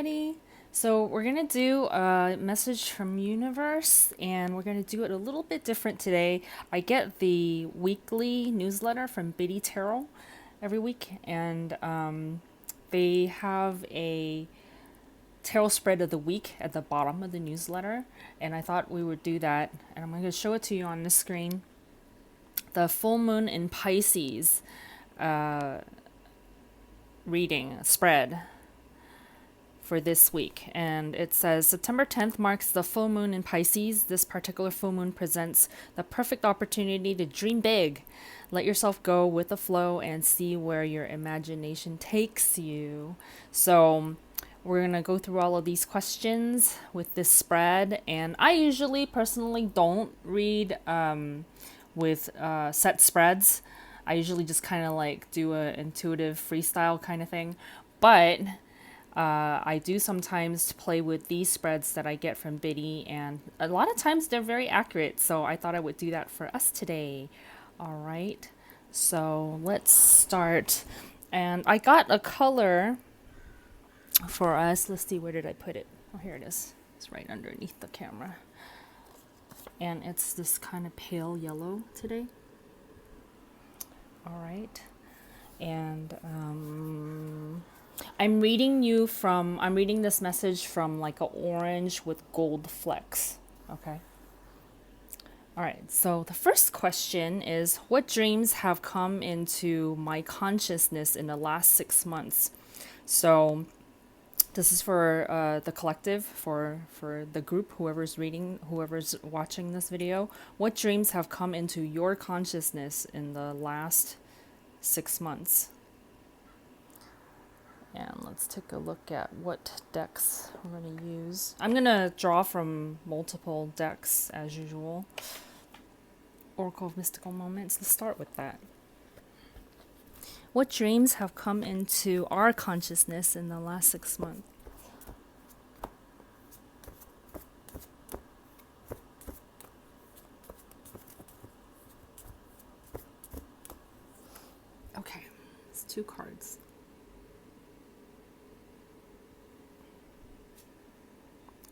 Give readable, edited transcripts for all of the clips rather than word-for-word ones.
everybody. So we're gonna do a message from universe, and we're gonna do it a little bit different today. I get the weekly newsletter from Biddy Tarot every week, and they have a tarot spread of the week at the bottom of the newsletter, and I thought we would do that, and I'm gonna show it to you on the screen. The full moon in Pisces reading spread for this week, and it says September 10th marks the full moon in Pisces. This particular full moon presents the perfect opportunity to dream big, let yourself go with the flow, and see where your imagination takes you. So we're gonna go through all of these questions with this spread, and I usually personally don't read with set spreads. I usually just kind of like do a intuitive freestyle kind of thing, but I do sometimes play with these spreads that I get from Biddy, and a lot of times they're very accurate. So I thought I would do that for us today. All right, so let's start. And I got a color for us. Let's see, where did I put it? Oh, here it is. It's right underneath the camera. And it's this kind of pale yellow today. All right. And I'm reading this message from like an orange with gold flecks. Okay. All right. So the first question is, what dreams have come into my consciousness in the last 6 months? So this is for the collective, for the group, whoever's watching this video. What dreams have come into your consciousness in the last 6 months? And let's take a look at what decks we're going to use. I'm going to draw from multiple decks as usual. Oracle of Mystical Moments. Let's start with that. What dreams have come into our consciousness in the last 6 months? Okay, it's 2 cards.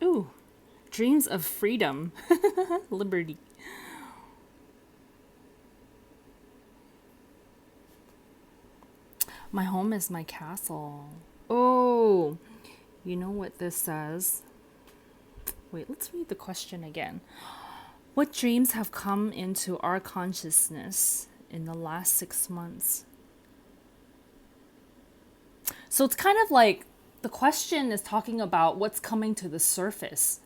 Ooh, dreams of freedom, liberty. My home is my castle. Oh, you know what this says? Wait, let's read the question again. What dreams have come into our consciousness in the last 6 months? So it's kind of like the question is talking about what's coming to the surface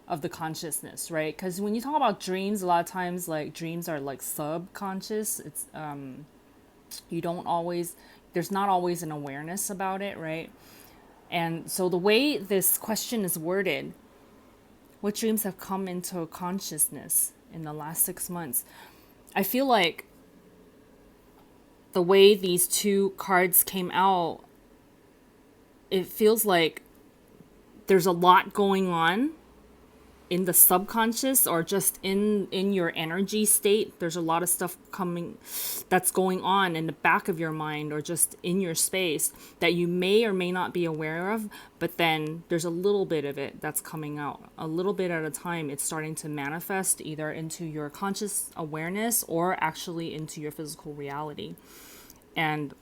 of the consciousness, right? Because when you talk about dreams, a lot of times like dreams are like subconscious. It's you don't always, there's not always an awareness about it, right? And so the way this question is worded, what dreams have come into consciousness in the last 6 months? I feel like the way these 2 cards came out, it feels like there's a lot going on in the subconscious, or just in your energy state. There's a lot of stuff that's going on in the back of your mind, or just in your space, that you may or may not be aware of, but then there's a little bit of it that's coming out. A little bit at a time, it's starting to manifest either into your conscious awareness or actually into your physical reality. And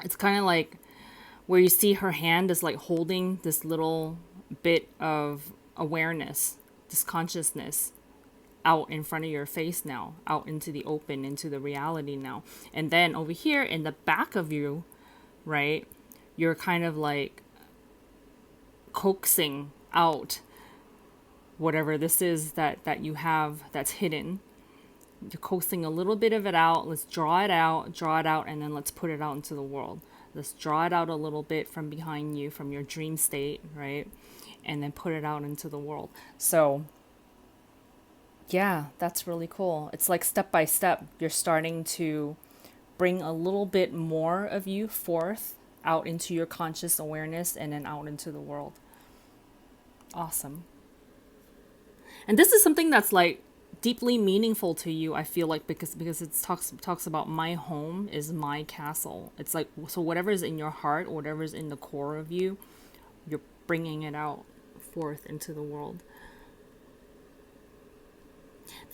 it's kind of like where you see her hand is like holding this little bit of awareness, this consciousness out in front of your face now, out into the open, into the reality now. And then over here in the back of you, right, you're kind of like coaxing out whatever this is that you have that's hidden. You're coaxing a little bit of it out. Let's draw it out, and then let's put it out into the world. Let's draw it out a little bit from behind you, from your dream state, right? And then put it out into the world. So, yeah, that's really cool. It's like step by step, you're starting to bring a little bit more of you forth out into your conscious awareness, and then out into the world. Awesome. And this is something that's like deeply meaningful to you, I feel like, because it talks about my home is my castle. It's like, so whatever's in your heart, whatever's in the core of you, you're bringing it out forth into the world.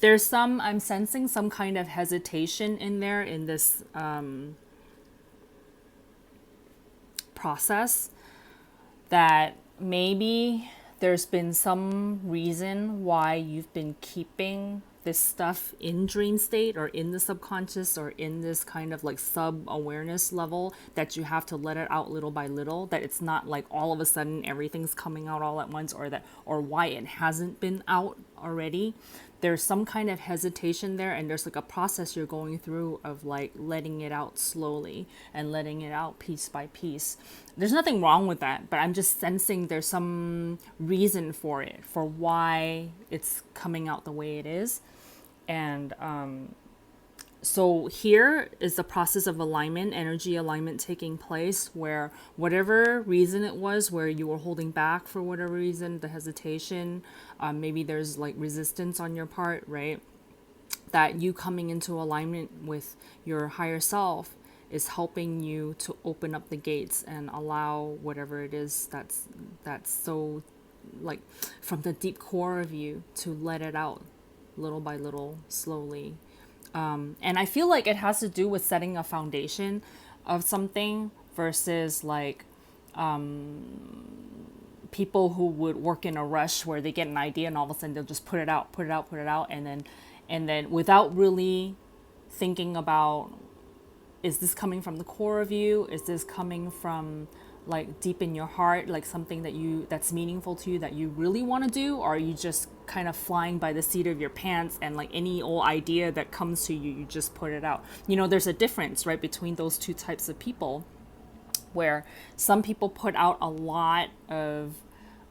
There's some, I'm sensing some kind of hesitation in there in this process, that maybe there's been some reason why you've been keeping this stuff in dream state or in the subconscious or in this kind of like sub awareness level, that you have to let it out little by little, that it's not like all of a sudden everything's coming out all at once, or that, or why it hasn't been out already. There's some kind of hesitation there, and there's like a process you're going through of like letting it out slowly and letting it out piece by piece. There's nothing wrong with that, but I'm just sensing there's some reason for it, for why it's coming out the way it is. And so here is the process of alignment, energy alignment taking place, where whatever reason it was where you were holding back for whatever reason, the hesitation, maybe there's like resistance on your part, right? That you coming into alignment with your higher self is helping you to open up the gates and allow whatever it is that's so like from the deep core of you, to let it out little by little, slowly. And I feel like it has to do with setting a foundation of something versus like people who would work in a rush where they get an idea and all of a sudden they'll just put it out, put it out, put it out, and then without really thinking about, is this coming from the core of you? Is this coming from like deep in your heart, like something that's meaningful to you, that you really want to do? Or are you just kind of flying by the seat of your pants, and like any old idea that comes to you, you just put it out? You know, there's a difference, right, between those two types of people, where some people put out a lot of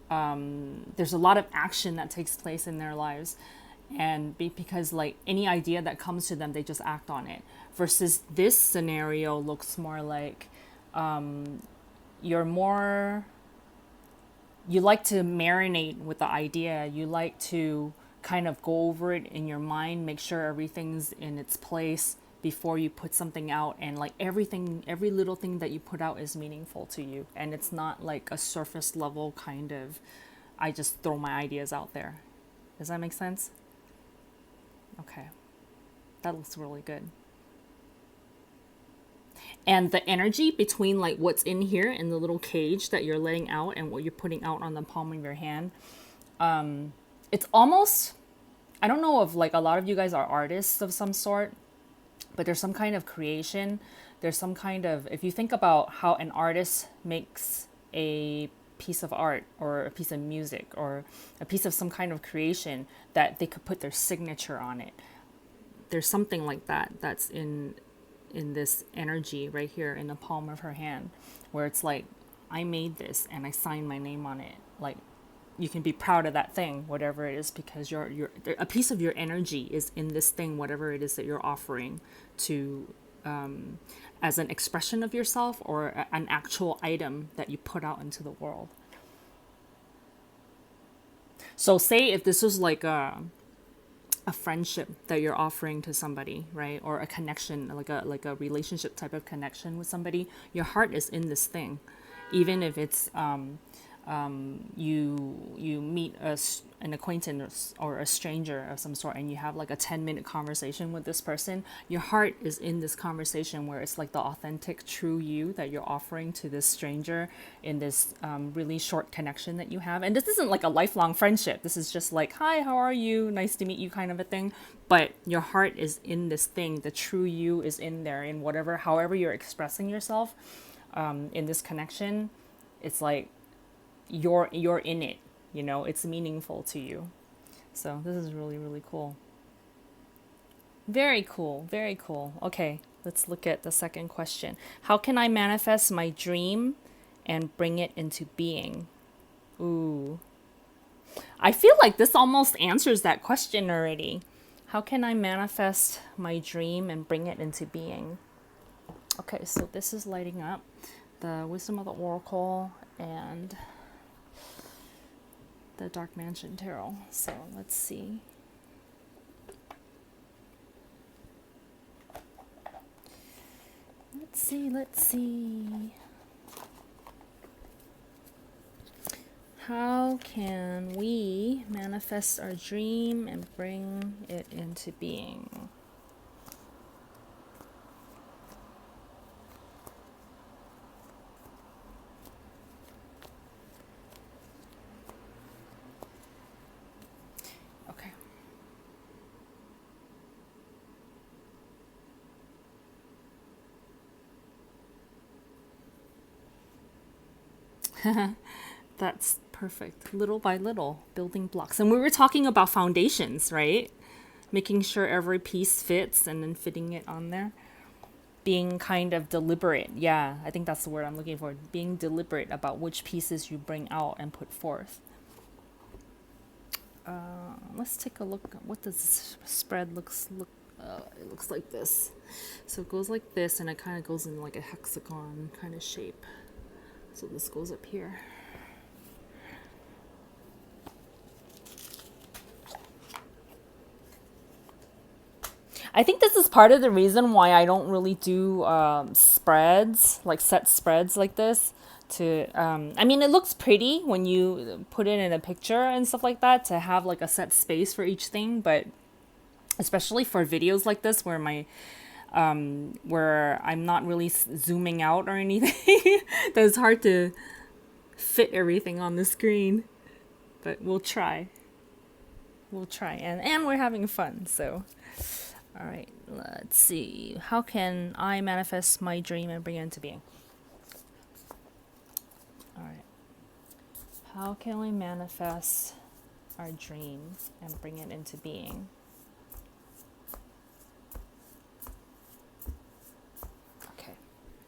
there's a lot of action that takes place in their lives, and because like any idea that comes to them, they just act on it, versus this scenario looks more like you're more, you like to marinate with the idea, you like to kind of go over it in your mind, make sure everything's in its place before you put something out, and like everything, every little thing that you put out is meaningful to you, and it's not like a surface level kind of, I just throw my ideas out there. Does that make sense? Okay, that looks really good. And the energy between like what's in here in the little cage that you're letting out and what you're putting out on the palm of your hand, it's almost, I don't know if like a lot of you guys are artists of some sort, but there's some kind of creation. There's some kind of, if you think about how an artist makes a piece of art or a piece of music or a piece of some kind of creation, that they could put their signature on it. There's something like that that's in this energy right here in the palm of her hand, where it's like, I made this and I signed my name on it. Like, you can be proud of that thing, whatever it is, because you're a piece of your energy is in this thing, whatever it is that you're offering to as an expression of yourself, or an actual item that you put out into the world. So say if this was like a friendship that you're offering to somebody, right? Or a connection, like a relationship type of connection with somebody, your heart is in this thing. Even if it's you meet an acquaintance or a stranger of some sort, and you have like a 10-minute conversation with this person, your heart is in this conversation, where it's like the authentic true you that you're offering to this stranger in this really short connection that you have. And this isn't like a lifelong friendship, this is just like, hi, how are you, nice to meet you kind of a thing. But your heart is in this thing, the true you is in there, in whatever, however you're expressing yourself in this connection. It's like you're in it, you know, it's meaningful to you. So this is really, really cool. Very cool, very cool. Okay, let's look at the second question. How can I manifest my dream and bring it into being? Ooh, I feel like this almost answers that question already. How can I manifest my dream and bring it into being? Okay, so this is lighting up the Wisdom of the Oracle and the Dark Mansion Tarot. So let's see. Let's see. How can we manifest our dream and bring it into being? Okay. That's perfect. Little by little, building blocks. And we were talking about foundations, right? Making sure every piece fits and then fitting it on there. Being kind of deliberate. Yeah, I think that's the word I'm looking for. Being deliberate about which pieces you bring out and put forth. Let's take a look at what this spread look. It looks like this. So it goes like this, and it kind of goes in like a hexagon kind of shape. So this goes up here. I think this is part of the reason why I don't really do spreads, like set spreads like this. I mean, it looks pretty when you put it in a picture and stuff like that to have like a set space for each thing, but especially for videos like this where I'm not really zooming out or anything, that's hard to fit everything on the screen. But we'll try. We'll try, and we're having fun, so. All right, let's see. How can I manifest my dream and bring it into being? All right. How can we manifest our dream and bring it into being? Okay,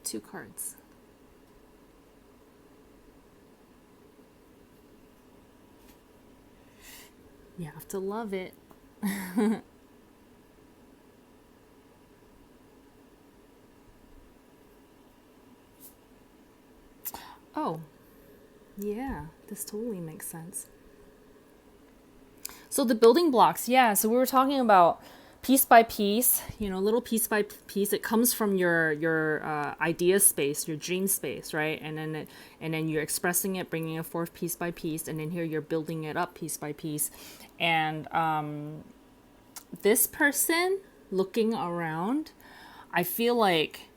2 cards. You have to love it. Oh, yeah, this totally makes sense. So the building blocks, yeah. So we were talking about piece by piece, little piece by piece. It comes from your idea space, your dream space, right? And then you're expressing it, bringing it forth piece by piece, and then here you're building it up piece by piece. And this person looking around, I feel like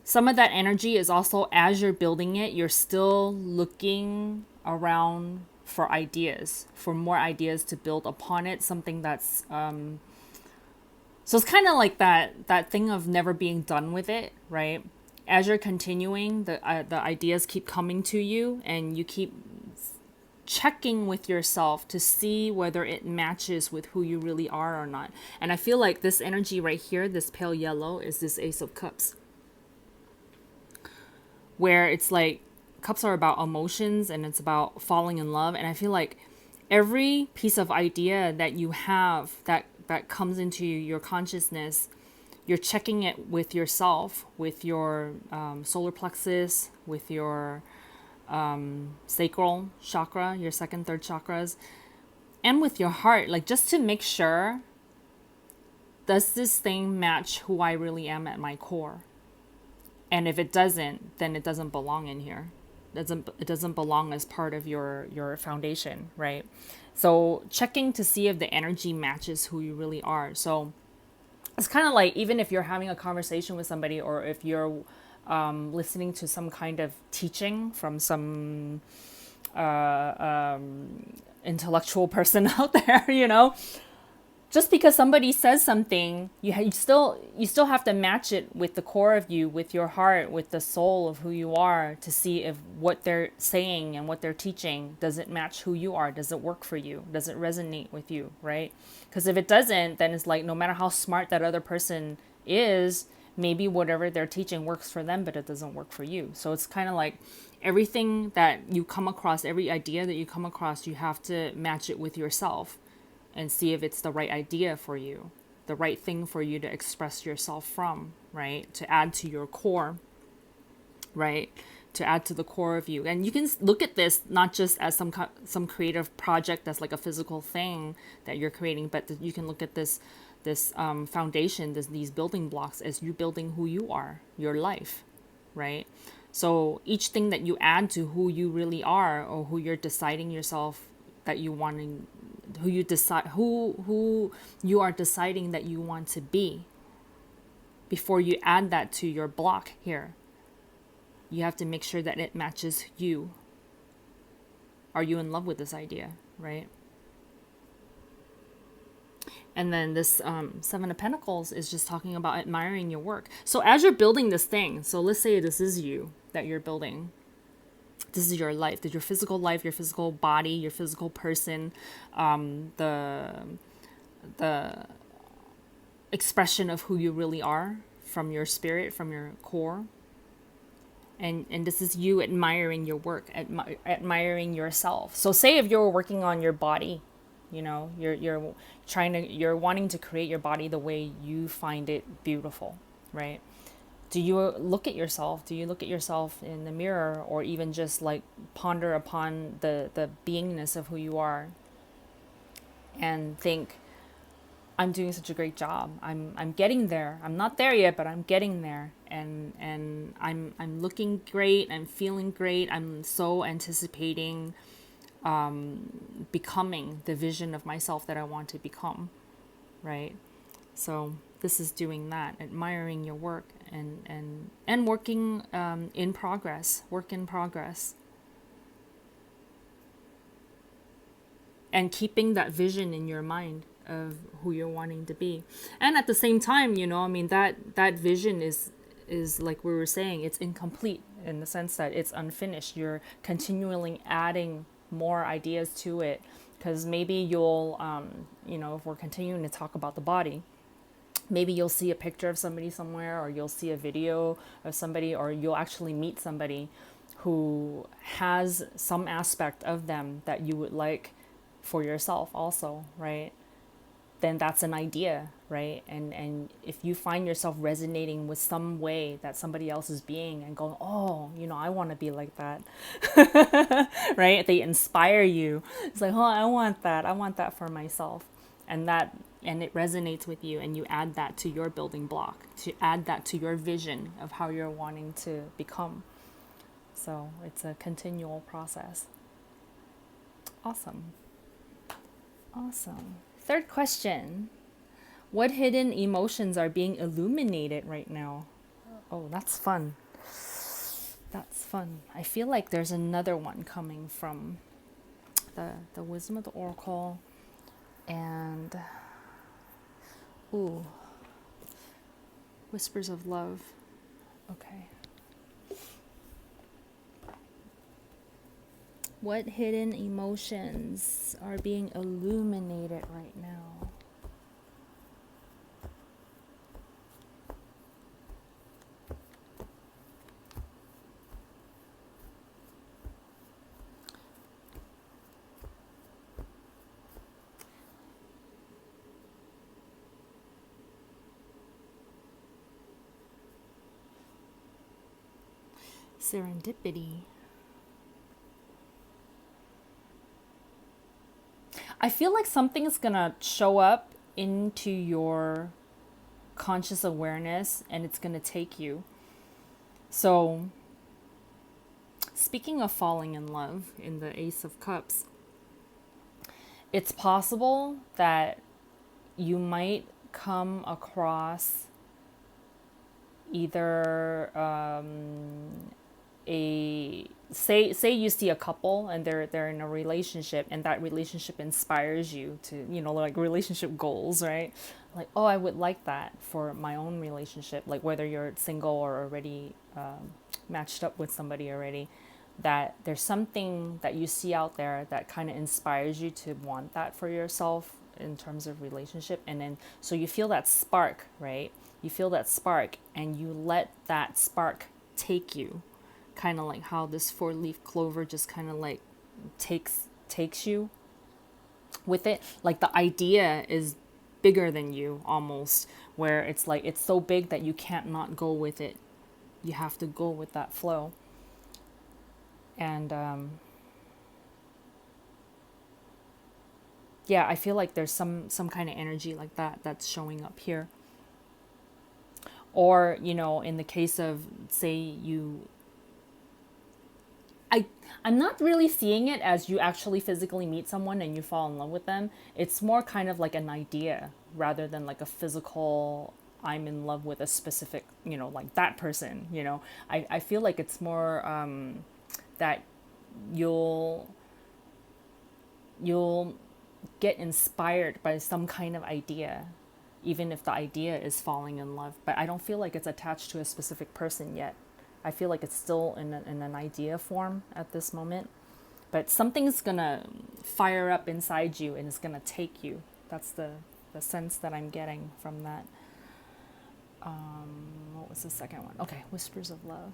some of that energy is also as you're building it, you're still looking around for ideas, for more ideas to build upon it. Something that's so it's kind of like that thing of never being done with it, right? As you're continuing, the ideas keep coming to you, and you keep checking with yourself to see whether it matches with who you really are or not. And I feel like this energy right here, this pale yellow, is this Ace of Cups, where it's like cups are about emotions and it's about falling in love. And I feel like every piece of idea that you have that comes into your consciousness, you're checking it with yourself, with your solar plexus, with your sacral chakra, your second, third chakras, and with your heart, like just to make sure, does this thing match who I really am at my core? And if it doesn't, then it doesn't belong in here. It doesn't belong as part of your foundation, right? So checking to see if the energy matches who you really are. So it's kind of like, even if you're having a conversation with somebody, or if you're listening to some kind of teaching from some intellectual person out there, just because somebody says something, you still have to match it with the core of you, with your heart, with the soul of who you are, to see if what they're saying and what they're teaching, does it match who you are? Does it work for you? Does it resonate with you, right? Because if it doesn't, then it's like, no matter how smart that other person is, maybe whatever they're teaching works for them, but it doesn't work for you. So it's kind of like everything that you come across, every idea that you come across, you have to match it with yourself and see if it's the right idea for you, the right thing for you to express yourself from, right? To add to your core, right? To add to the core of you. And you can look at this not just as some creative project that's like a physical thing that you're creating, but you can look at this foundation, these building blocks, as you building who you are, your life, right? So each thing that you add to who you really are, or who you're deciding yourself that you wanting, who you decide, who you are deciding that you want to be, before you add that to your block here, you have to make sure that it matches you. Are you in love with this idea, right? And then this Seven of Pentacles is just talking about admiring your work. So as you're building this thing, so let's say this is you that you're building. This is your life, your physical life, your physical body, your physical person, the expression of who you really are from your spirit, from your core. And this is you admiring your work, admiring yourself. So say if you're working on your body, you know, you're wanting to create your body the way you find it beautiful, right? Do you look at yourself? Do you look at yourself in the mirror, or even just like ponder upon the beingness of who you are and think, I'm doing such a great job. I'm getting there. I'm not there yet, but I'm getting there. And I'm looking great. I'm feeling great. I'm so anticipating becoming the vision of myself that I want to become, right? So this is doing that, admiring your work and working in progress, work in progress. And keeping that vision in your mind of who you're wanting to be. And at the same time, you know, I mean, that vision is like we were saying, it's incomplete in the sense that it's unfinished. You're continually adding more ideas to it, because maybe you'll, you know, if we're continuing to talk about the body, maybe you'll see a picture of somebody somewhere, or you'll see a video of somebody, or you'll actually meet somebody who has some aspect of them that you would like for yourself also, right? Then that's an idea, right? And if you find yourself resonating with some way that somebody else is being, and going, oh, you know, I want to be like that, right? They inspire you. It's like, oh, I want that for myself. And it resonates with you, and you add that to your building block, to add that to your vision of how you're wanting to become. So it's a continual process. Awesome. Awesome. Third question. What hidden emotions are being illuminated right now? Oh, that's fun. That's fun. I feel like there's another one coming from the Wisdom of the Oracle. And ooh, Whispers of Love. Okay. What hidden emotions are being illuminated right now? Serendipity. I feel like something's gonna show up into your conscious awareness, and it's gonna take you. So, speaking of falling in love in the Ace of Cups, it's possible that you might come across either a say you see a couple, and they're in a relationship, and that relationship inspires you to, you know, like relationship goals, right? Like, oh, I would like that for my own relationship, like whether you're single or already matched up with somebody already, that there's something that you see out there that kind of inspires you to want that for yourself in terms of relationship. And then so you feel that spark, right? You feel that spark, and you let that spark take you, kind of like how this four-leaf clover just kind of like takes you with it. Like the idea is bigger than you almost, where it's like it's so big that you can't not go with it. You have to go with that flow. And yeah, I feel like there's some kind of energy like that that's showing up here. Or, you know, in the case of, say you I'm not really seeing it as you actually physically meet someone and you fall in love with them. It's more kind of like an idea rather than like a physical, I'm in love with a specific, like that person, I feel like it's more that you'll you'll get inspired by some kind of idea, even if the idea is falling in love. But I don't feel like it's attached to a specific person yet. I feel like it's still in an idea form at this moment. But something's gonna fire up inside you and it's gonna take you. That's the sense that I'm getting from that. What was the second one? Okay, Whispers of Love.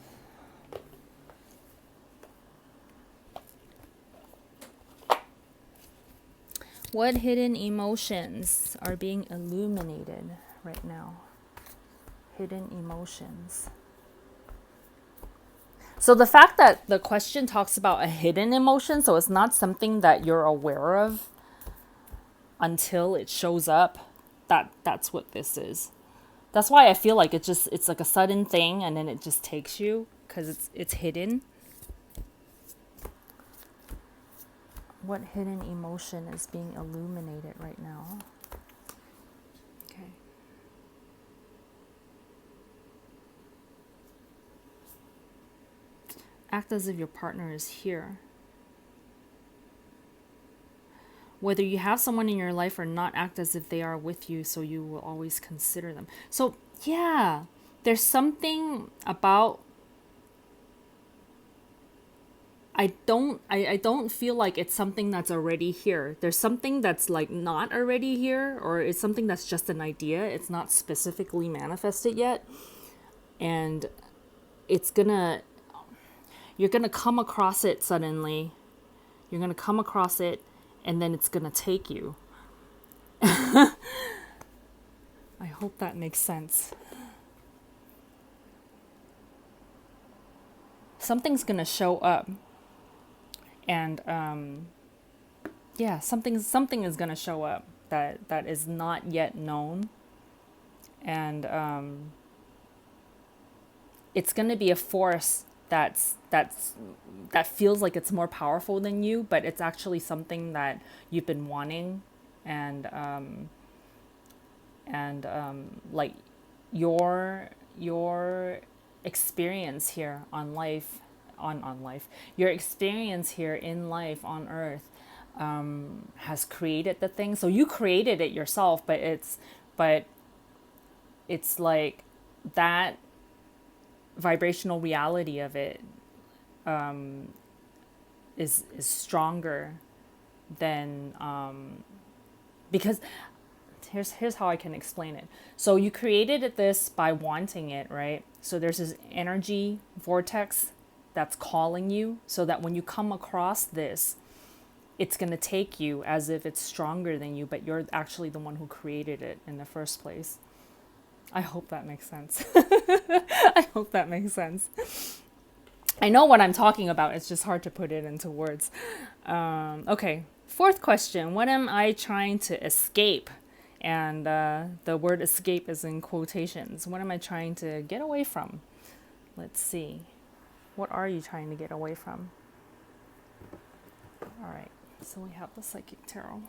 What hidden emotions are being illuminated right now? Hidden emotions. So the fact that the question talks about a hidden emotion, so it's not something that you're aware of until it shows up, that's what this is. That's why I feel like it's like a sudden thing and then it just takes you because it's hidden. What hidden emotion is being illuminated right now? Okay. Act as if your partner is here. Whether you have someone in your life or not, act as if they are with you so you will always consider them. So, yeah, there's something about I don't feel like it's something that's already here. There's something that's like not already here, or it's something that's just an idea. It's not specifically manifested yet. And you're gonna come across it suddenly. You're gonna come across it and then it's gonna take you. I hope that makes sense. Something's gonna show up. And yeah, something is gonna show up that is not yet known, and it's gonna be a force that feels like it's more powerful than you, but it's actually something that you've been wanting, and like your experience here on life on life your experience here in life on earth has created the thing. So you created it yourself, but it's like that vibrational reality of it is stronger than because here's how I can explain it. So you created this by wanting it, right? So there's this energy vortex that's calling you, so that when you come across this, it's going to take you as if it's stronger than you, but you're actually the one who created it in the first place. I hope that makes sense. I hope that makes sense. I know what I'm talking about. It's just hard to put it into words. Okay. Fourth question. What am I trying to escape? And the word escape is in quotations. What am I trying to get away from? Let's see. What are you trying to get away from? All right. So we have the Psychic Tarot.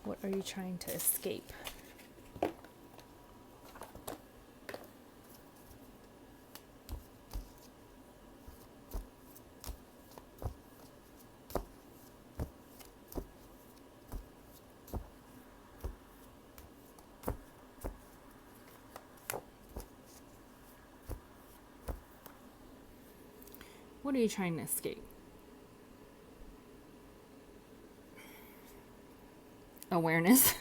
What are you trying to escape? What are you trying to escape? Awareness.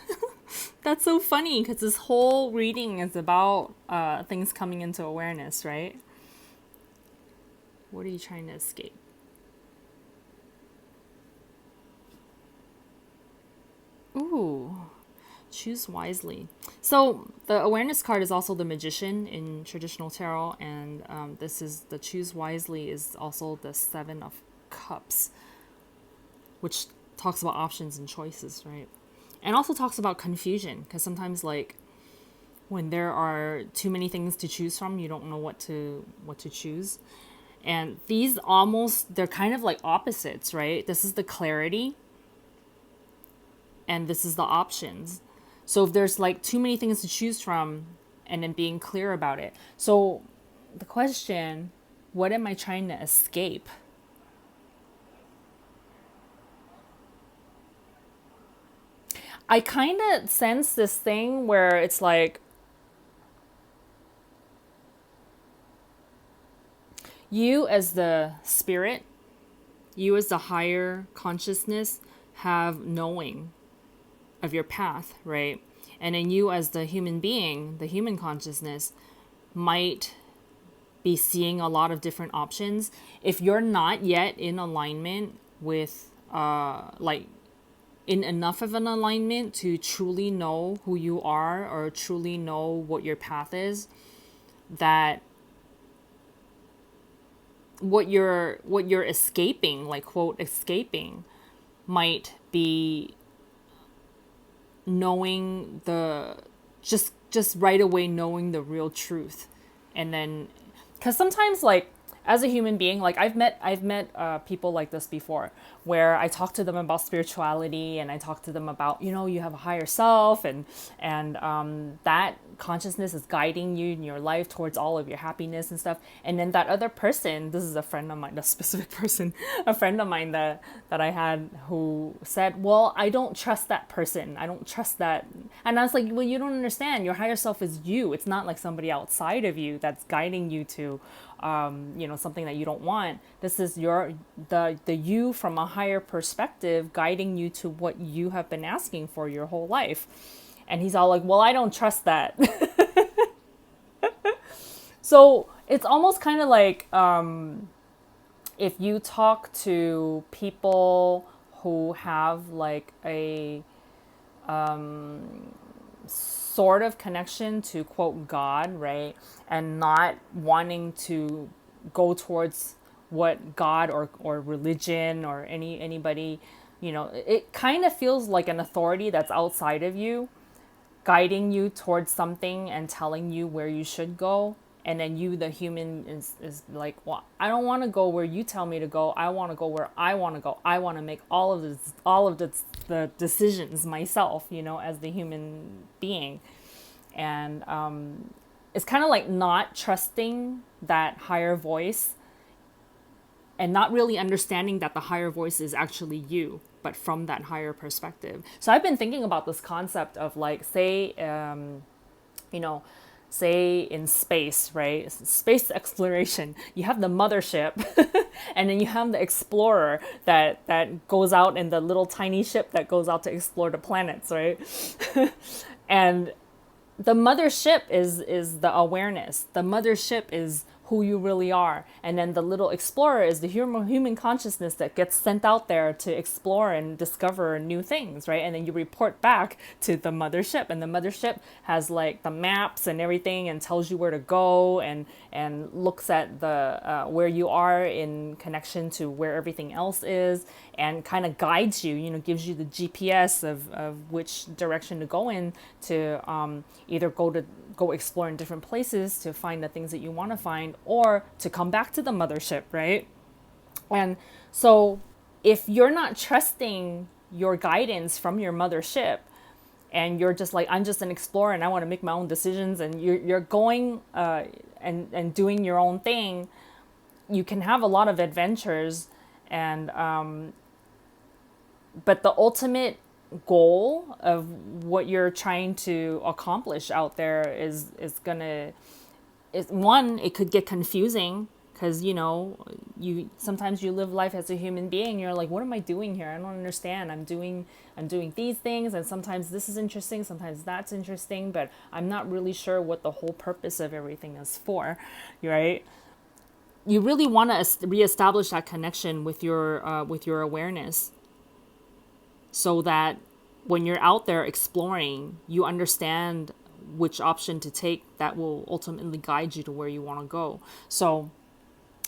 That's so funny because this whole reading is about things coming into awareness, right? What are you trying to escape? Ooh, choose wisely. So the awareness card is also the Magician in traditional tarot, and this is the choose wisely is also the Seven of Cups, which talks about options and choices, right? And also talks about confusion, because sometimes like when there are too many things to choose from, you don't know what to choose. And these almost, they're kind of like opposites, right? This is the clarity and this is the options. So if there's like too many things to choose from, and then being clear about it. So the question, what am I trying to escape? I kind of sense this thing where it's like you as the spirit, you as the higher consciousness have knowing of your path, right? And then you as the human being, the human consciousness, might be seeing a lot of different options. If you're not yet in alignment with, like, in enough of an alignment to truly know who you are or truly know what your path is, that what you're escaping, like quote escaping, might be knowing the just right away knowing the real truth. And then because sometimes, like, as a human being, like I've met people like this before, where I talk to them about spirituality, and I talk to them about, you have a higher self, and that consciousness is guiding you in your life towards all of your happiness and stuff. And then that other person, this is a friend of mine, a specific person, a friend of mine that I had, who said, well, I don't trust that person, I don't trust that. And I was like, well, you don't understand, your higher self is you. It's not like somebody outside of you that's guiding you to something that you don't want. This is the you from a higher perspective, guiding you to what you have been asking for your whole life. And he's all like, well, I don't trust that. So it's almost kind of like, if you talk to people who have like a sort of connection to quote God, right? And not wanting to go towards what God or religion or anybody, it kind of feels like an authority that's outside of you, guiding you towards something and telling you where you should go. And then you, the human, is like, well, I don't want to go where you tell me to go. I want to go where I want to go. I want to make the decisions myself, as the human being. And it's kind of like not trusting that higher voice, and not really understanding that the higher voice is actually you, but from that higher perspective. So I've been thinking about this concept of, like, say, say in space, right? Space exploration. You have the mothership, and then you have the explorer that goes out in the little tiny ship that goes out to explore the planets, right? And the mothership is the awareness. The mothership is who you really are. And then the little explorer is the human consciousness that gets sent out there to explore and discover new things, right? And then you report back to the mothership, and the mothership has like the maps and everything, and tells you where to go, and looks at the where you are in connection to where everything else is, and kind of guides you, gives you the GPS of which direction to go in, to either go explore in different places to find the things that you want to find, or to come back to the mothership, right? And so if you're not trusting your guidance from your mothership, and you're just like, I'm just an explorer and I want to make my own decisions, and you're going and doing your own thing, you can have a lot of adventures, and but the ultimate goal of what you're trying to accomplish out there is one, it could get confusing, because you sometimes you live life as a human being, you're like, what am I doing here? I don't understand. I'm doing these things, and sometimes this is interesting, sometimes that's interesting, but I'm not really sure what the whole purpose of everything is for, right? You really want to reestablish that connection with your awareness, so that when you're out there exploring, you understand which option to take that will ultimately guide you to where you want to go. So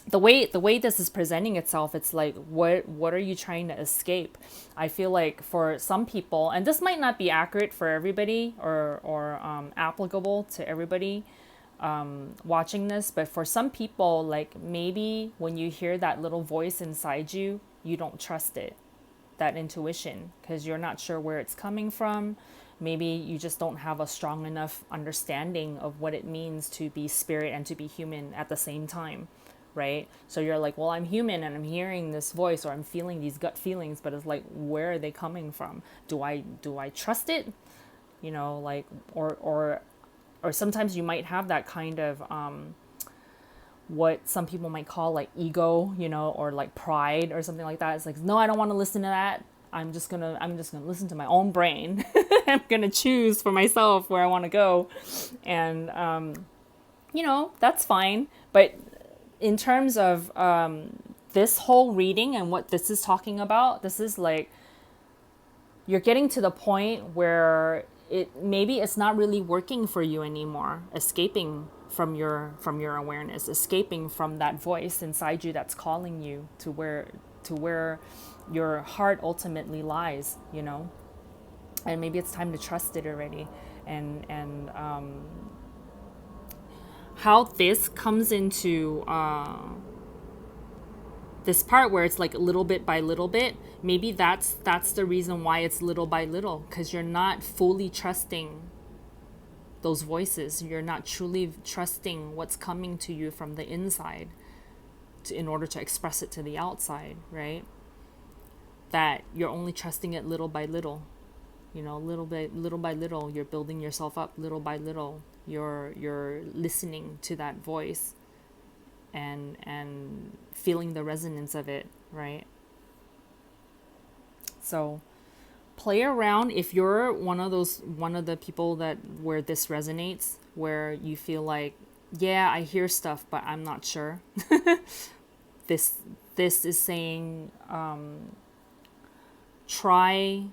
the way this is presenting itself, it's like, what are you trying to escape? I feel like for some people, and this might not be accurate for everybody, or applicable to everybody, watching this, but for some people, like maybe when you hear that little voice inside you, you don't trust it, that intuition, because you're not sure where it's coming from. Maybe you just don't have a strong enough understanding of what it means to be spirit and to be human at the same time, right? So you're like, well, I'm human and I'm hearing this voice, or I'm feeling these gut feelings, but it's like, where are they coming from? Do I trust it? Like, or sometimes you might have that kind of what some people might call like ego, or like pride or something like that. It's like, no, I don't want to listen to that. I'm just gonna listen to my own brain. I'm gonna choose for myself where I want to go, and that's fine. But in terms of this whole reading and what this is talking about, this is like you're getting to the point where it's not really working for you anymore, escaping from your awareness, escaping from that voice inside you that's calling you to where your heart ultimately lies. And maybe it's time to trust it already. And how this comes into this part where it's like little bit by little bit, maybe that's the reason why it's little by little, because you're not fully trusting those voices. You're not truly trusting what's coming to you from the inside in order to express it to the outside, right? That you're only trusting it little by little, little by little. You're building yourself up little by little. You're listening to that voice and feeling the resonance of it, right? So play around if you're one of the people where this resonates, where you feel like, yeah, I hear stuff but I'm not sure. this is saying, try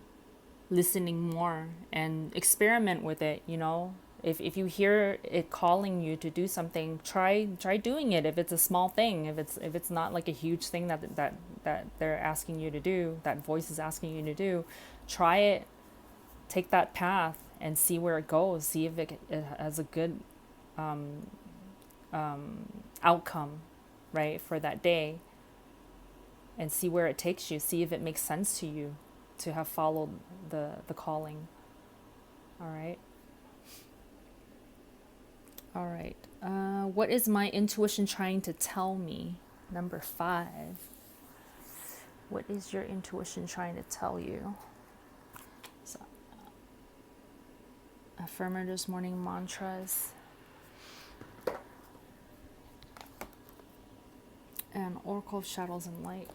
listening more and experiment with it. If you hear it calling you to do something, try doing it. If it's a small thing, if it's not like a huge thing that they're asking you to do, that voice is asking you to do, try it. Take that path and see where it goes. See if it has a good outcome, right, for that day, and see where it takes you. See if it makes sense to you to have followed the calling. All right. All right. What is my intuition trying to tell me? Number 5. What is your intuition trying to tell you? So, Affirmators morning mantras. And Oracle of Shadows and Light.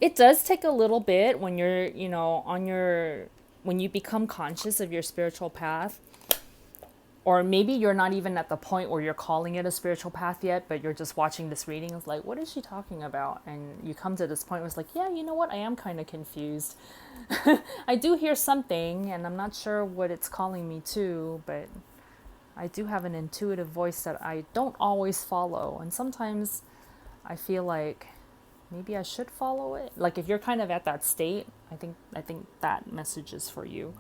It does take a little bit when you're, when you become conscious of your spiritual path, or maybe you're not even at the point where you're calling it a spiritual path yet, but you're just watching this reading. It's like, what is she talking about? And you come to this point where it's like, yeah, you know what? I am kind of confused. I do hear something and I'm not sure what it's calling me to, but I do have an intuitive voice that I don't always follow. And sometimes I feel like maybe I should follow it. Like if you're kind of at that state, I think that message is for you.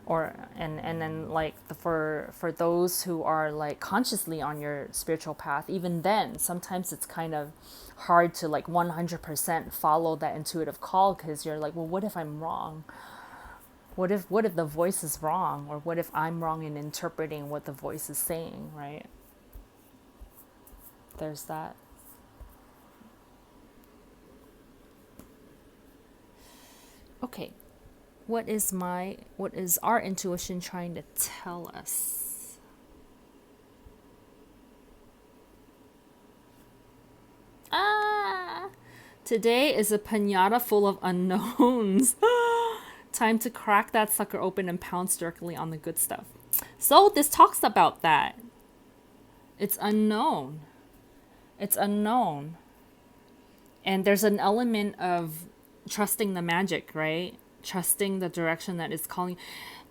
Or and then like for those who are like consciously on your spiritual path, even then sometimes it's kind of hard to like 100% follow that intuitive call, because you're like, well, what if I'm wrong? What if the voice is wrong? Or what if I'm wrong in interpreting what the voice is saying, right? There's that. Okay. What is our intuition trying to tell us? Today is a piñata full of unknowns. Time to crack that sucker open and pounce directly on the good stuff. So this talks about that. It's unknown. It's unknown. And there's an element of trusting the magic, right? Trusting the direction that it's calling.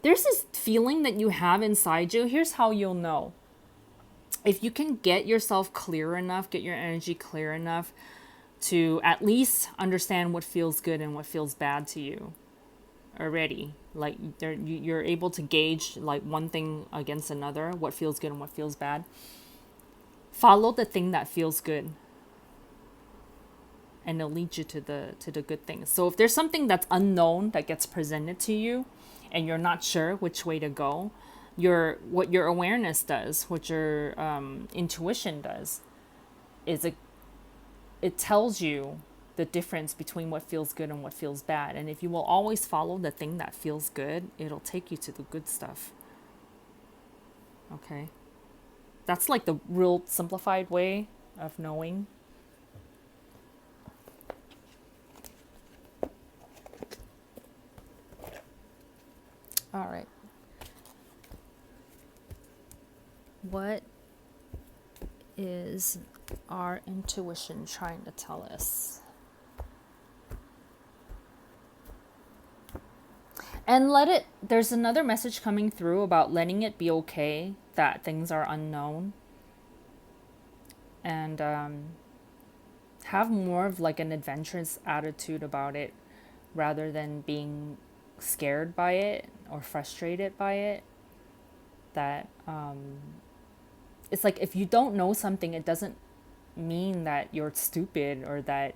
There's this feeling that you have inside you. Here's how you'll know. If you can get yourself clear enough, get your energy clear enough to at least understand what feels good and what feels bad to you. already. Like you're able to gauge like one thing against another, what feels good and what feels bad. Follow the thing that feels good, and it'll lead you to the good things. So if there's something that's unknown that gets presented to you and you're not sure which way to go, what your awareness does, what your intuition does, is it tells you the difference between what feels good and what feels bad. And if you will always follow the thing that feels good, it'll take you to the good stuff. Okay? That's like the real simplified way of knowing. All right. What is our intuition trying to tell us? And there's another message coming through about letting it be okay that things are unknown. And have more of like an adventurous attitude about it rather than being scared by it or frustrated by it. That it's like if you don't know something, it doesn't mean that you're stupid or that,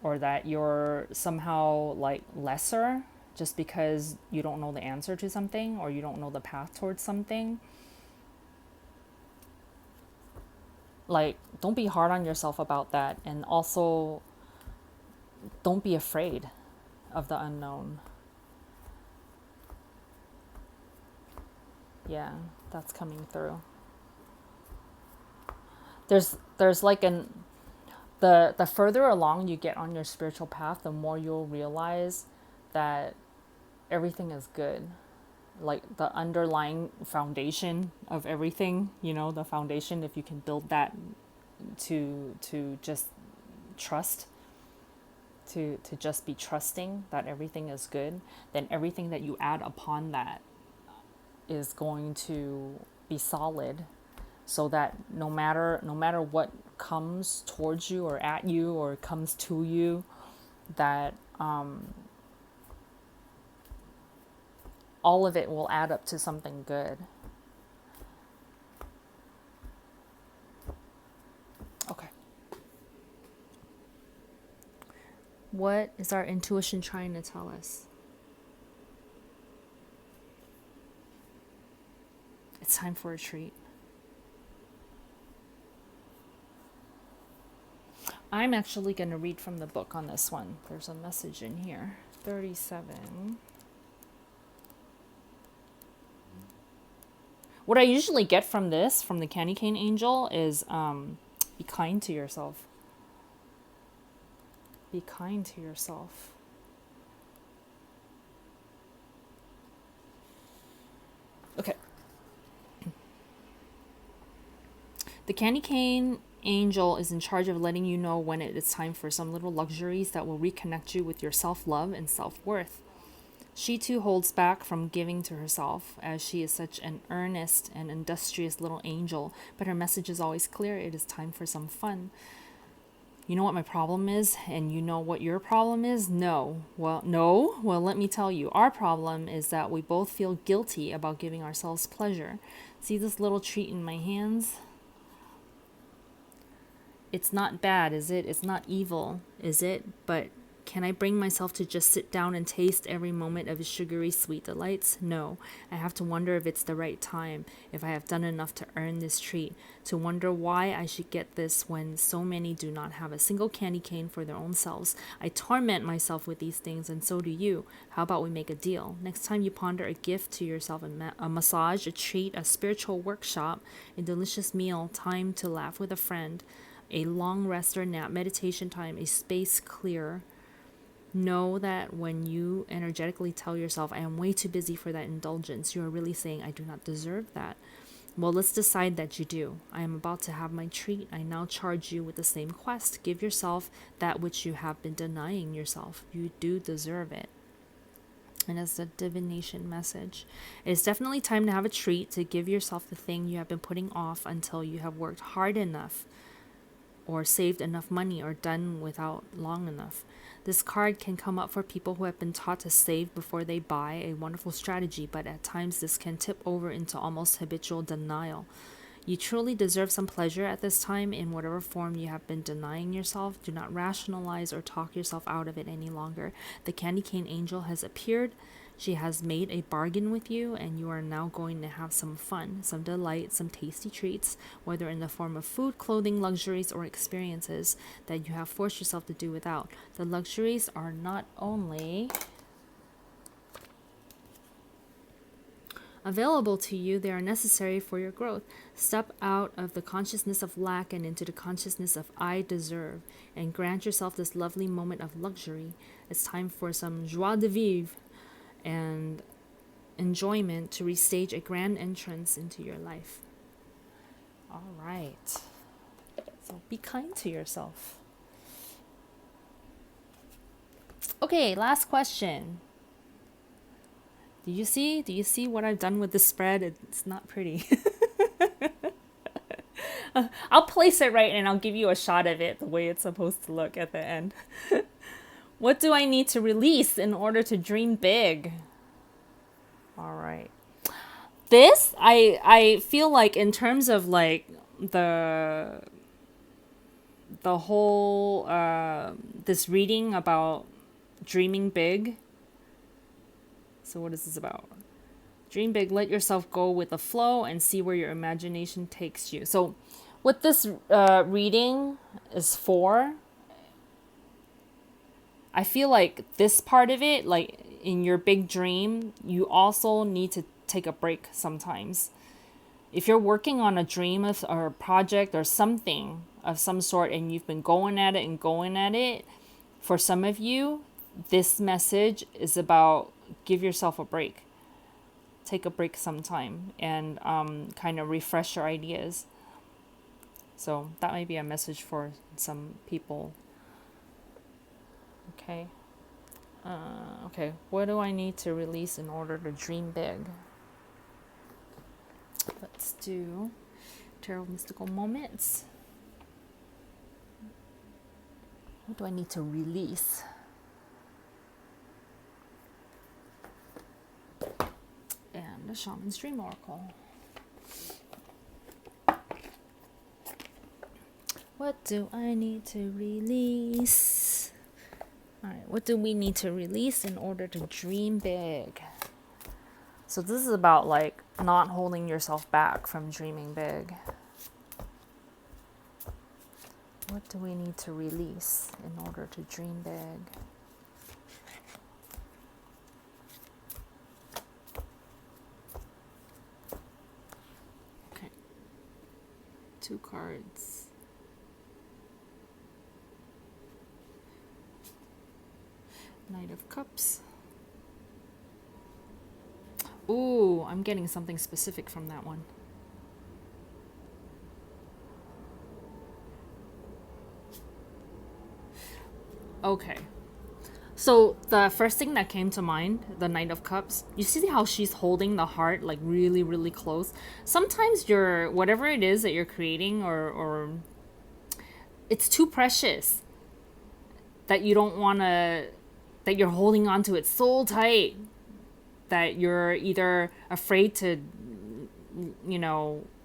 or that you're somehow like lesser just because you don't know the answer to something or you don't know the path towards something. Like, don't be hard on yourself about that. And also, don't be afraid of the unknown. Yeah, that's coming through. There's like the further along you get on your spiritual path, the more you'll realize that everything is good. Like the underlying foundation of everything, the foundation, if you can build that to just trust, to just be trusting that everything is good, then everything that you add upon that is going to be solid, so that no matter what comes towards you or at you or comes to you, that all of it will add up to something good. Okay. What is our intuition trying to tell us? It's time for a treat. I'm actually going to read from the book on this one. There's a message in here. 37. What I usually get from this, from the candy cane angel, is be kind to yourself. Be kind to yourself. Okay. The candy cane angel is in charge of letting you know when it is time for some little luxuries that will reconnect you with your self-love and self-worth. She too holds back from giving to herself, as she is such an earnest and industrious little angel, but her message is always clear. It is time for some fun. You know what my problem is? And you know what your problem is? No. Well, let me tell you. Our problem is that we both feel guilty about giving ourselves pleasure. See this little treat in my hands? It's not bad, is it? It's not evil, is it? But can I bring myself to just sit down and taste every moment of its sugary sweet delights? No. I have to wonder if it's the right time, if I have done enough to earn this treat, to wonder why I should get this when so many do not have a single candy cane for their own selves. I torment myself with these things, and so do you. How about we make a deal? Next time you ponder a gift to yourself, a massage, a treat, a spiritual workshop, a delicious meal, time to laugh with a friend, a long rest or nap, meditation time, a space clear. Know that when you energetically tell yourself, I am way too busy for that indulgence, you are really saying, I do not deserve that. Well, let's decide that you do. I am about to have my treat. I now charge you with the same quest. Give yourself that which you have been denying yourself. You do deserve it. And as the divination message, it is definitely time to have a treat, to give yourself the thing you have been putting off until you have worked hard enough, or saved enough money or done without long enough. This card can come up for people who have been taught to save before they buy, a wonderful strategy, but at times this can tip over into almost habitual denial. You truly deserve some pleasure at this time in whatever form you have been denying yourself. Do not rationalize or talk yourself out of it any longer. The candy cane angel has appeared. She has made a bargain with you, and you are now going to have some fun, some delight, some tasty treats, whether in the form of food, clothing, luxuries, or experiences that you have forced yourself to do without. The luxuries are not only available to you, they are necessary for your growth. Step out of the consciousness of lack and into the consciousness of I deserve, and grant yourself this lovely moment of luxury. It's time for some joie de vivre and enjoyment to restage a grand entrance into your life. All right. So be kind to yourself. Okay, last question. Do you see what I've done with this spread? It's not pretty. I'll place it right and I'll give you a shot of it the way it's supposed to look at the end. What do I need to release in order to dream big? All right. This, I feel like in terms of like the whole this reading about dreaming big. So what is this about? Dream big, let yourself go with the flow and see where your imagination takes you. So what this reading is for, I feel like this part of it, like in your big dream, you also need to take a break sometimes. If you're working on a dream or a project or something of some sort and you've been going at it, for some of you, this message is about give yourself a break. Take a break sometime and kind of refresh your ideas. So that might be a message for some people. Okay. Okay, what do I need to release in order to dream big? Let's do Tarot Mystical Moments. What do I need to release? And the Shaman's Dream Oracle. What do I need to release? Alright, what do we need to release in order to dream big? So this is about like not holding yourself back from dreaming big. What do we need to release in order to dream big? Okay. 2 cards. Knight of Cups. Ooh, I'm getting something specific from that one. Okay. So the first thing that came to mind, the Knight of Cups, you see how she's holding the heart like really, really close? Sometimes whatever it is that you're creating or it's too precious that you don't want to, that you're holding on to it so tight that you're either afraid to,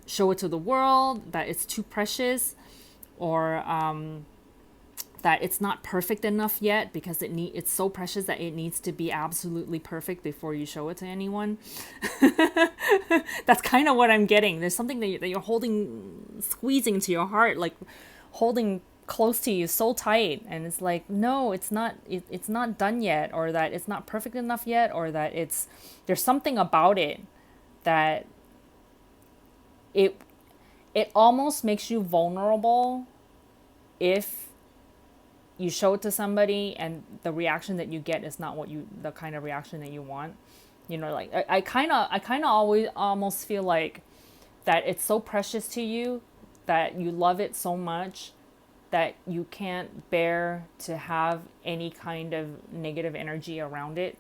show it to the world, that it's too precious, or that it's not perfect enough yet because it's so precious that it needs to be absolutely perfect before you show it to anyone. That's kind of what I'm getting. There's something that you're holding, squeezing to your heart, like holding close to you so tight, and it's like, no, it's not done yet, or that it's not perfect enough yet, or that there's something about it that it almost makes you vulnerable if you show it to somebody and the reaction that you get is not the kind of reaction that you want. Like I kind of always almost feel like that it's so precious to you, that you love it so much that you can't bear to have any kind of negative energy around it.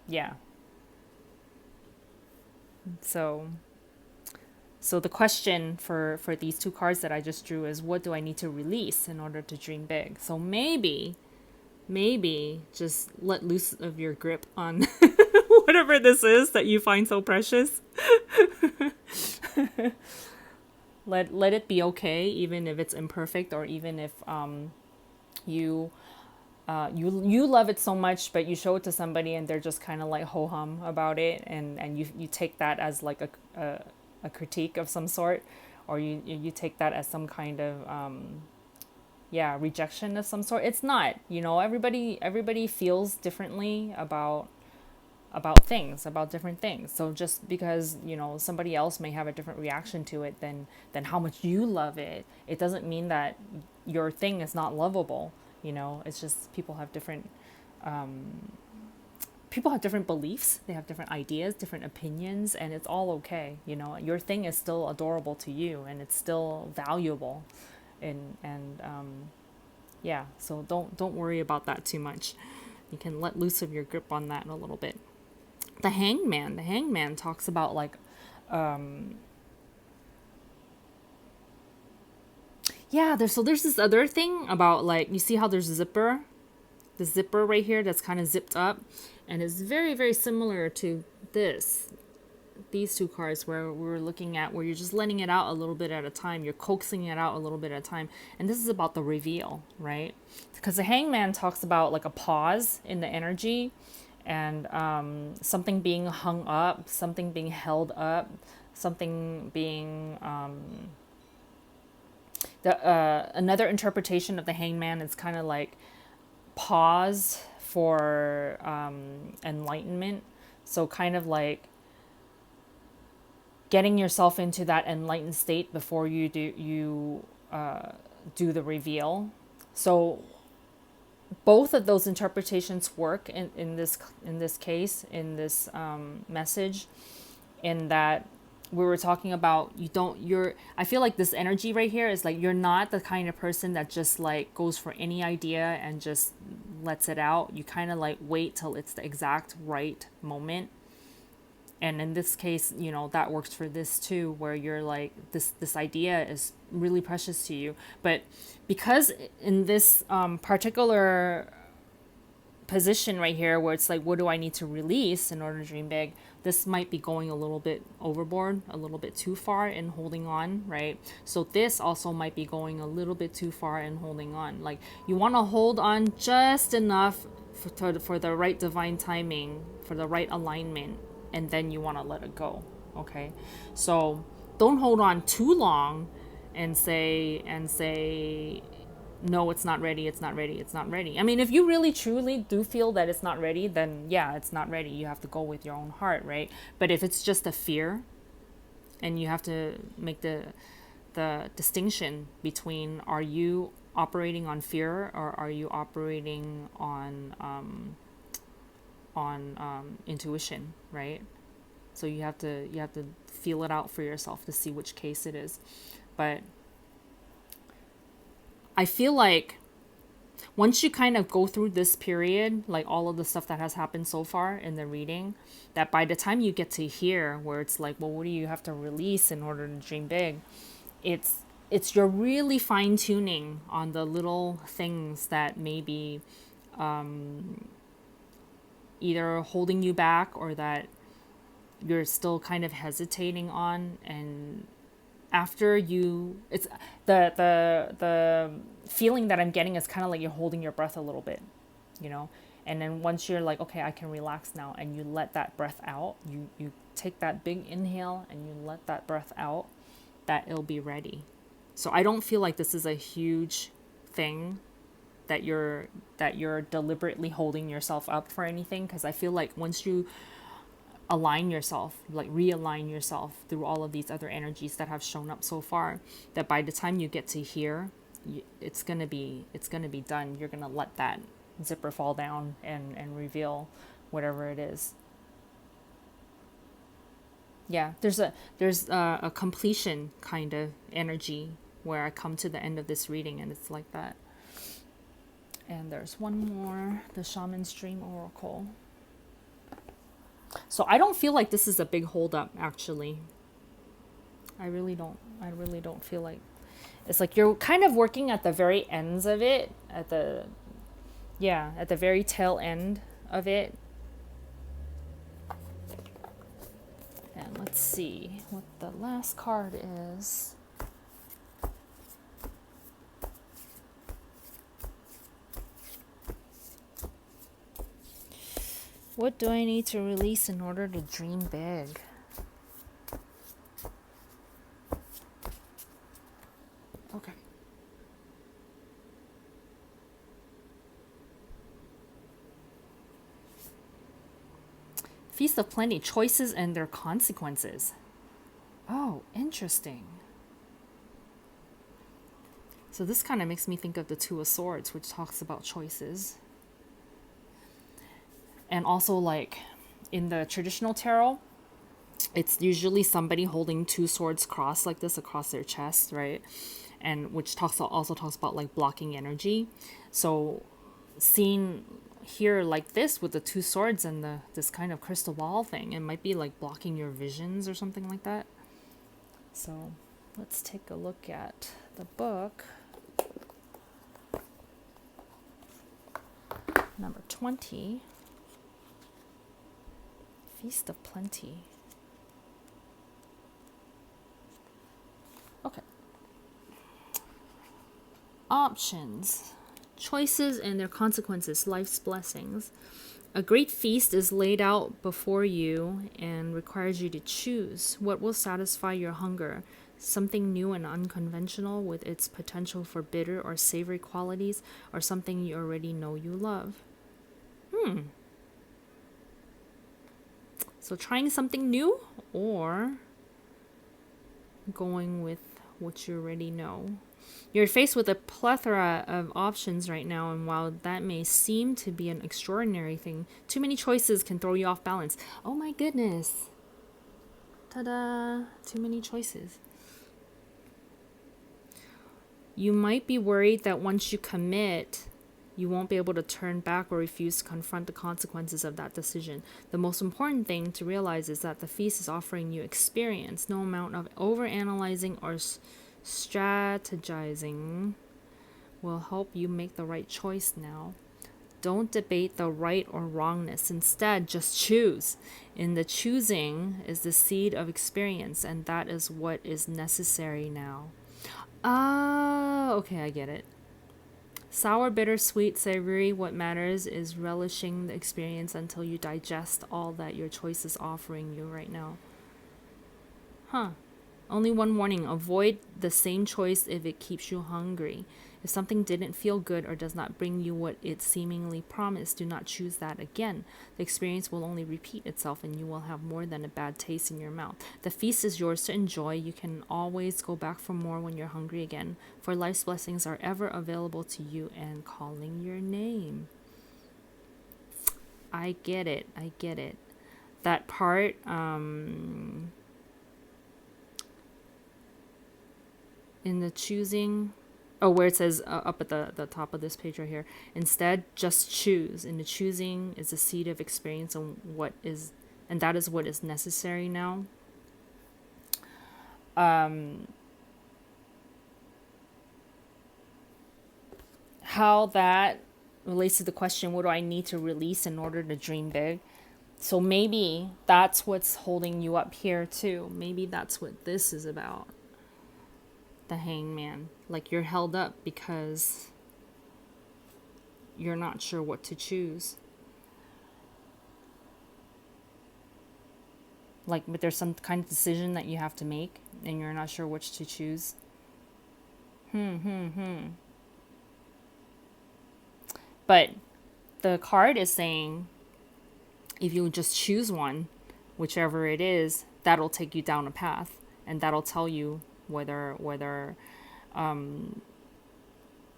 Yeah. So So the question for these two cards that I just drew is, what do I need to release in order to dream big? So maybe just let loose of your grip on whatever this is that you find so precious. Let it be okay, even if it's imperfect, or even if you you love it so much, but you show it to somebody and they're just kind of like ho hum about it, and you take that as like a critique of some sort, or you take that as some kind of yeah, rejection of some sort. It's not, you know, everybody feels differently about things, about different things. So just because, you know, somebody else may have a different reaction to it than how much you love it, it doesn't mean that your thing is not lovable. You know, it's just people have different beliefs, they have different ideas, different opinions, and it's all okay. You know, your thing is still adorable to you, and it's still valuable, and yeah. So don't worry about that too much. You can let loose of your grip on that in a little bit. The hangman talks about like yeah, there's this other thing about, like, you see how there's the zipper right here that's kind of zipped up, and it's very very similar to these two cards where we were looking at, where you're just letting it out a little bit at a time, you're coaxing it out a little bit at a time. And this is about the reveal, right? Because the hangman talks about like a pause in the energy, and something being hung up, something being held up, something being another interpretation of the hangman is kind of like pause for enlightenment. So kind of like getting yourself into that enlightened state before you do the reveal. So both of those interpretations work in this case, in this message, in that we were talking about, I feel like this energy right here is like, you're not the kind of person that just like goes for any idea and just lets it out. You kind of like wait till it's the exact right moment. And in this case, you know, that works for this too, where you're like, this idea is really precious to you, but because in this particular position right here, where it's like, what do I need to release in order to dream big, this might be going a little bit overboard, a little bit too far in holding on, right? So this also might be going a little bit too far in holding on. Like, you want to hold on just enough for the right divine timing, for the right alignment, and then you want to let it go. Okay, so don't hold on too long and say no, it's not ready, it's not ready, it's not ready. I mean, if you really truly do feel that it's not ready, then yeah, it's not ready. You have to go with your own heart, right? But if it's just a fear, and you have to make the distinction between, are you operating on fear, or are you operating on intuition, right? So you have to feel it out for yourself to see which case it is. But I feel like once you kind of go through this period, like all of the stuff that has happened so far in the reading, that by the time you get to here, where it's like, well, what do you have to release in order to dream big? It's you're really fine tuning on the little things that maybe either holding you back, or that you're still kind of hesitating on. And after you, it's the feeling that I'm getting is kind of like you're holding your breath a little bit, you know. And then once you're like, okay, I can relax now, and you let that breath out, you take that big inhale and you let that breath out, that it'll be ready. So I don't feel like this is a huge thing that you're deliberately holding yourself up for anything, because I feel like once you align yourself, like realign yourself through all of these other energies that have shown up so far, that by the time you get to here, it's gonna be done. You're gonna let that zipper fall down and reveal whatever it is. Yeah, there's a completion kind of energy where I come to the end of this reading, and it's like that. And there's one more, the Shaman's Dream Oracle. So I don't feel like this is a big holdup, actually. I really don't feel like it's like you're kind of working at the very ends of it, at the very tail end of it. And let's see what the last card is. What do I need to release in order to dream big? Okay. Feast of Plenty, choices and their consequences. Oh, interesting. So this kind of makes me think of the Two of Swords, which talks about choices. And also, like, in the traditional tarot, it's usually somebody holding two swords crossed like this across their chest, right? And which also talks about like blocking energy. So seen here like this with the two swords and this kind of crystal ball thing, it might be like blocking your visions or something like that. So let's take a look at the book. Number 20. Feast of Plenty. Okay. Options. Choices and their consequences, life's blessings. A great feast is laid out before you and requires you to choose what will satisfy your hunger. Something new and unconventional with its potential for bitter or savory qualities, or something you already know you love. So trying something new or going with what you already know. You're faced with a plethora of options right now, and while that may seem to be an extraordinary thing, too many choices can throw you off balance. Oh my goodness. Ta-da! Too many choices. You might be worried that once you commit, you won't be able to turn back or refuse to confront the consequences of that decision. The most important thing to realize is that the feast is offering you experience. No amount of overanalyzing or strategizing will help you make the right choice now. Don't debate the right or wrongness. Instead, just choose. In the choosing is the seed of experience, and that is what is necessary now. Ah, okay, I get it. Sour, bitter, sweet, savory, what matters is relishing the experience until you digest all that your choice is offering you right now. Huh. Only one warning, avoid the same choice if it keeps you hungry. If something didn't feel good or does not bring you what it seemingly promised, do not choose that again. The experience will only repeat itself and you will have more than a bad taste in your mouth. The feast is yours to enjoy. You can always go back for more when you're hungry again, for life's blessings are ever available to you and calling your name. I get it. That part, in the choosing, where it says up at the top of this page right here, instead just choose. In the choosing is the seed of experience and that is what is necessary now. How that relates to the question, what do I need to release in order to dream big? So maybe that's what's holding you up here too. Maybe that's what this is about. The hangman, like you're held up because you're not sure what to choose, like, but there's some kind of decision that you have to make and you're not sure which to choose. But the card is saying if you just choose one, whichever it is, that'll take you down a path and that'll tell you whether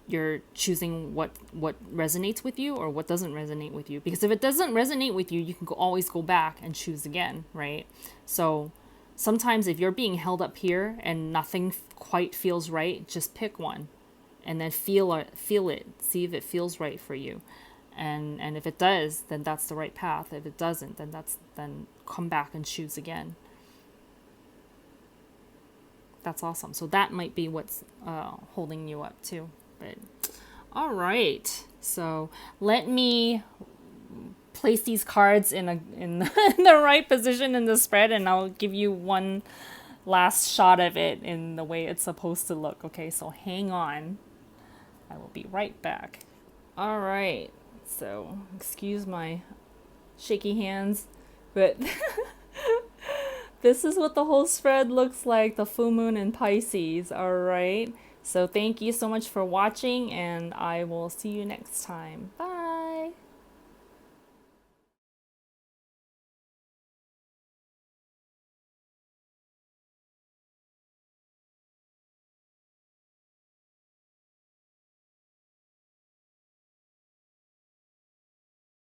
you're choosing what resonates with you or what doesn't resonate with you. Because if it doesn't resonate with you, you can always go back and choose again, right? So sometimes if you're being held up here and nothing quite feels right, just pick one and then feel it, see if it feels right for you. And if it does, then that's the right path. If it doesn't, then come back and choose again. That's awesome. So that might be what's holding you up too. But all right. So let me place these cards in in the right position in the spread, and I'll give you one last shot of it in the way it's supposed to look. Okay, so hang on. I will be right back. All right. So excuse my shaky hands, but this is what the whole spread looks like, the full moon in Pisces. All right. So thank you so much for watching, and I will see you next time. Bye.